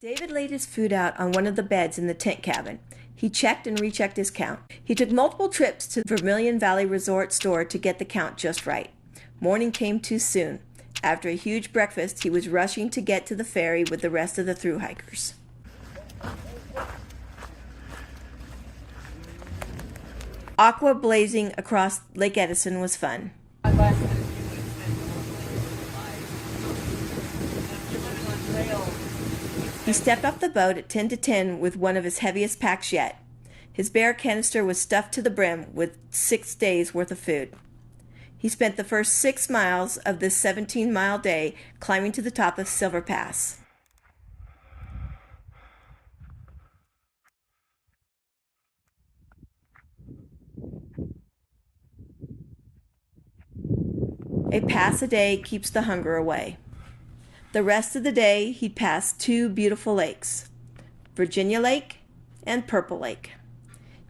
David laid his food out on one of the beds in the tent cabin. He checked and rechecked his count. He took multiple trips to the Vermilion Valley Resort store to get the count just right. Morning came too soon. After a huge breakfast, he was rushing to get to the ferry with the rest of the thru-hikers. Aqua blazing across Lake Edison was fun. He stepped off the boat at 10 to 10 with one of his heaviest packs yet. His bear canister was stuffed to the brim with 6 days' worth of food. He spent the first 6 miles of this 17-mile day climbing to the top of Sonora Pass. A pass a day keeps the hunger away. The rest of the day, he'd pass 2 beautiful lakes, Virginia Lake and Purple Lake.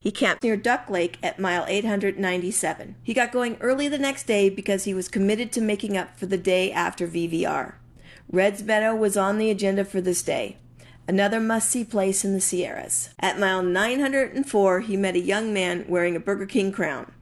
He camped near Duck Lake at mile 897. He got going early the next day because he was committed to making up for the day after VVR. Red's Meadow was on the agenda for this day, another must-see place in the Sierras. At mile 904, he met a young man wearing a Burger King crown.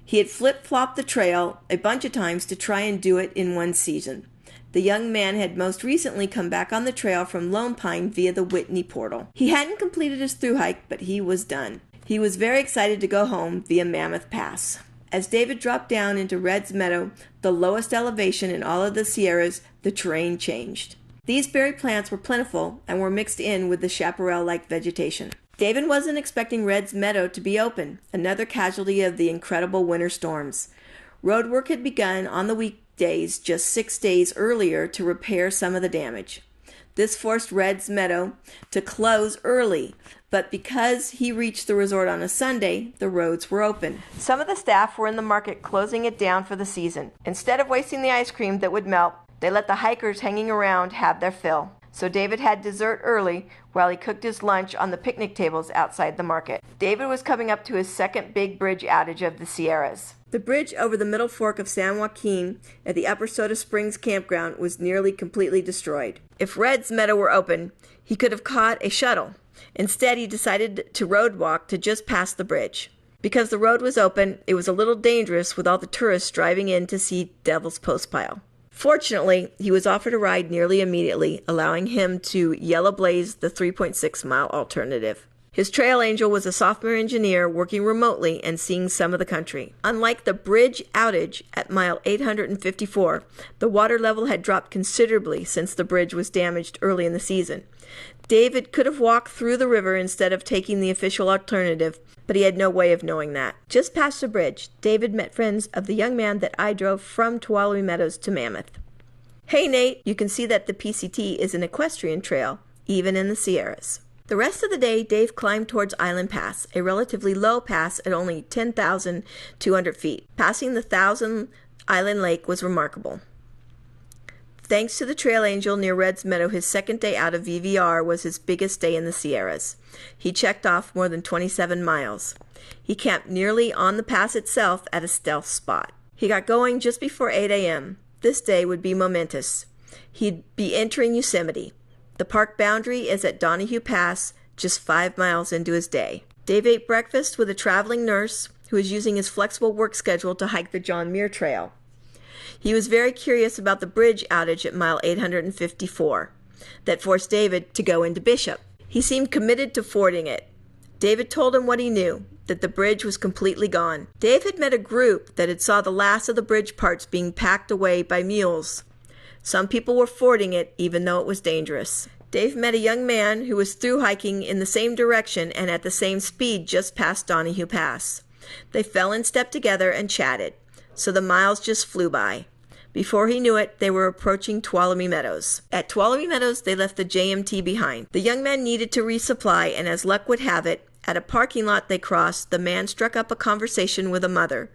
He had flip-flopped the trail a bunch of times to try and do it in one season. The young man had most recently come back on the trail from Lone Pine via the Whitney Portal. He hadn't completed his thru-hike, but he was done. He was very excited to go home via Mammoth Pass. As David dropped down into Red's Meadow, the lowest elevation in all of the Sierras, the terrain changed. These berry plants were plentiful and were mixed in with the chaparral-like vegetation. David wasn't expecting Red's Meadow to be open, another casualty of the incredible winter storms. Road work had begun on the weekdays just 6 days earlier to repair some of the damage. This forced Red's Meadow to close early, but because he reached the resort on a Sunday, the roads were open. Some of the staff were in the market closing it down for the season. Instead of wasting the ice cream that would melt, they let the hikers hanging around have their fill. So David had dessert early while he cooked his lunch on the picnic tables outside the market. David was coming up to his second big bridge outage of the Sierras. The bridge over the middle fork of San Joaquin at the Upper Soda Springs campground was nearly completely destroyed. If Red's Meadow were open, he could have caught a shuttle. Instead, he decided to road walk to just past the bridge. Because the road was open, it was a little dangerous with all the tourists driving in to see Devil's Postpile. Fortunately, he was offered a ride nearly immediately, allowing him to yellow blaze the 3.6-mile alternative. His trail angel was a software engineer working remotely and seeing some of the country. Unlike the bridge outage at mile 854, the water level had dropped considerably since the bridge was damaged early in the season. David could have walked through the river instead of taking the official alternative, but he had no way of knowing that. Just past the bridge, David met friends of the young man that I drove from Tuolumne Meadows to Mammoth. Hey Nate, you can see that the PCT is an equestrian trail, even in the Sierras. The rest of the day, Dave climbed towards Island Pass, a relatively low pass at only 10,200 feet. Passing the 1,000 Island Lake was remarkable. Thanks to the trail angel near Red's Meadow, his second day out of VVR was his biggest day in the Sierras. He checked off more than 27 miles. He camped nearly on the pass itself at a stealth spot. He got going just before 8 a.m. This day would be momentous. He'd be entering Yosemite. The park boundary is at Donahue Pass, just 5 miles into his day. Dave ate breakfast with a traveling nurse who was using his flexible work schedule to hike the John Muir Trail. He was very curious about the bridge outage at mile 854 that forced David to go into Bishop. He seemed committed to fording it. David told him what he knew, that the bridge was completely gone. Dave had met a group that had saw the last of the bridge parts being packed away by mules. Some people were fording it, even though it was dangerous. Dave met a young man who was through hiking in the same direction and at the same speed just past Donahue Pass. They fell in step together and chatted, so the miles just flew by. Before he knew it, they were approaching Tuolumne Meadows. At Tuolumne Meadows, they left the JMT behind. The young man needed to resupply, and as luck would have it, at a parking lot they crossed, the man struck up a conversation with a mother.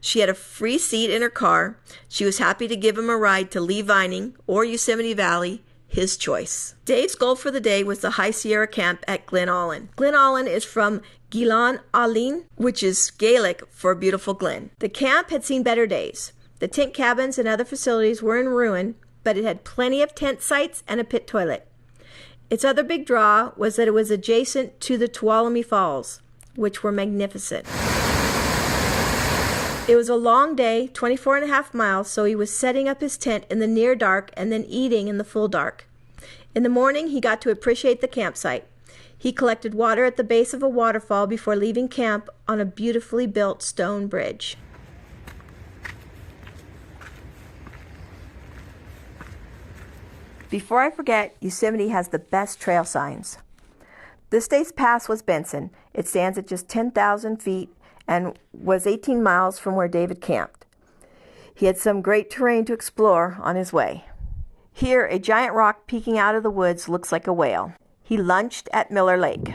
She had a free seat in her car. She was happy to give him a ride to Lee Vining or Yosemite Valley, his choice. Dave's goal for the day was the High Sierra camp at Glen Aulin. Glen Aulin is from Gilan Alin, which is Gaelic for beautiful glen. The camp had seen better days. The tent cabins and other facilities were in ruin, but it had plenty of tent sites and a pit toilet. Its other big draw was that it was adjacent to the Tuolumne Falls, which were magnificent. It was a long day, 24.5 miles, so he was setting up his tent in the near dark and then eating in the full dark. In the morning, he got to appreciate the campsite. He collected water at the base of a waterfall before leaving camp on a beautifully built stone bridge. Before I forget, Yosemite has the best trail signs. This day's pass was Benson. It stands at just 10,000 feet and was 18 miles from where David camped. He had some great terrain to explore on his way. Here, a giant rock peeking out of the woods looks like a whale. He lunched at Miller Lake.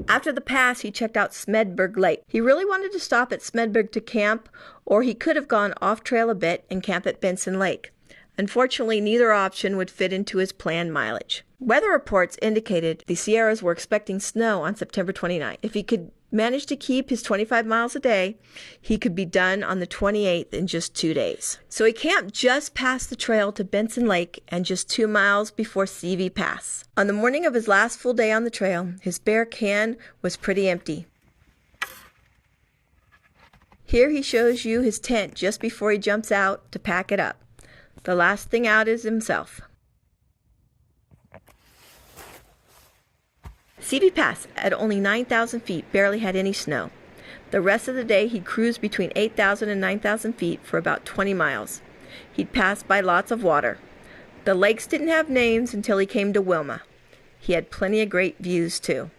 After the pass, he checked out Smedberg Lake. He really wanted to stop at Smedberg to camp, or he could have gone off-trail a bit and camp at Benson Lake. Unfortunately, neither option would fit into his planned mileage. Weather reports indicated the Sierras were expecting snow on September 29th. If he could manage to keep his 25 miles a day, he could be done on the 28th in just 2 days. So he camped just past the trail to Benson Lake and just 2 miles before CV Pass. On the morning of his last full day on the trail, his bear can was pretty empty. Here he shows you his tent just before he jumps out to pack it up. The last thing out is himself. CV Pass, at only 9,000 feet, barely had any snow. The rest of the day, he'd cruised between 8,000 and 9,000 feet for about 20 miles. He'd passed by lots of water. The lakes didn't have names until he came to Wilma. He had plenty of great views, too.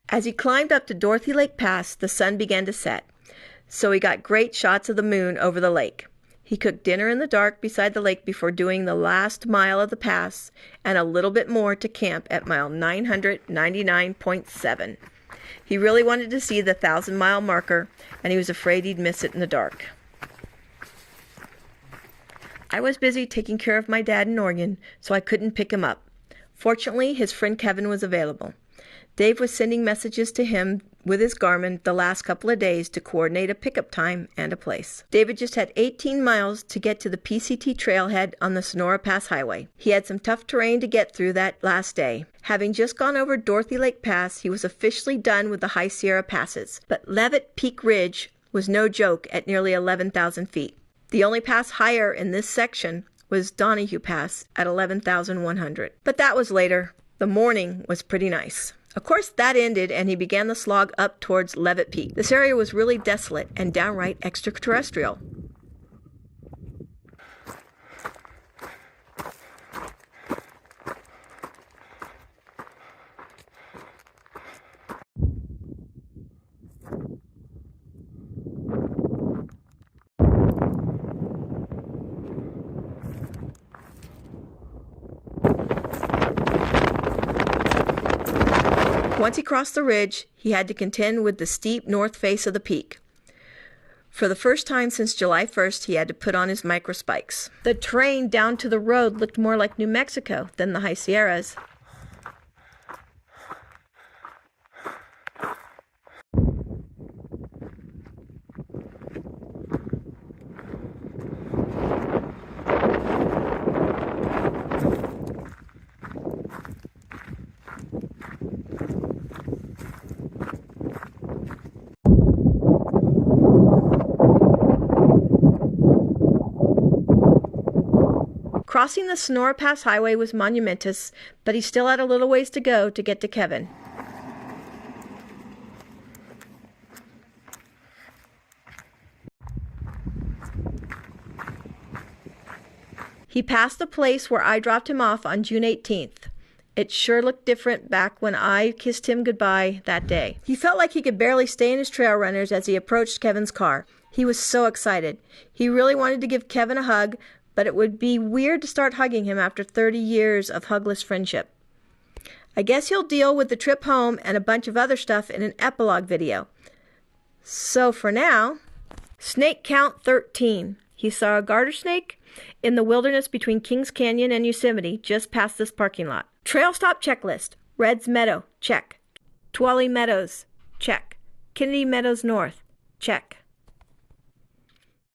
As he climbed up to Dorothy Lake Pass, the sun began to set, so he got great shots of the moon over the lake. He cooked dinner in the dark beside the lake before doing the last mile of the pass and a little bit more to camp at mile 999.7. He really wanted to see the 1,000-mile marker, and he was afraid he'd miss it in the dark. I was busy taking care of my dad in Oregon, so I couldn't pick him up. Fortunately, his friend Kevin was available. Dave was sending messages to him with his Garmin the last couple of days to coordinate a pickup time and a place. David just had 18 miles to get to the PCT trailhead on the Sonora Pass highway. He had some tough terrain to get through that last day. Having just gone over Dorothy Lake Pass, he was officially done with the High Sierra passes. But Levitt Peak Ridge was no joke at nearly 11,000 feet. The only pass higher in this section was Donahue Pass at 11,100. But that was later. The morning was pretty nice. Of course, that ended, and he began the slog up towards Levitt Peak. This area was really desolate and downright extraterrestrial. Once he crossed the ridge, he had to contend with the steep north face of the peak. For the first time since July 1st, he had to put on his micro spikes. The terrain down to the road looked more like New Mexico than the High Sierras. Crossing the Sonora Pass highway was monumentous, but he still had a little ways to go to get to Kevin. He passed the place where I dropped him off on June 18th. It sure looked different back when I kissed him goodbye that day. He felt like he could barely stay in his trail runners as he approached Kevin's car. He was so excited. He really wanted to give Kevin a hug, but it would be weird to start hugging him after 30 years of hugless friendship. I guess he'll deal with the trip home and a bunch of other stuff in an epilogue video. So for now, snake count 13. He saw a garter snake in the wilderness between Kings Canyon and Yosemite just past this parking lot. Trail stop checklist. Red's Meadow, check. Tuolumne Meadows, check. Kennedy Meadows North, check.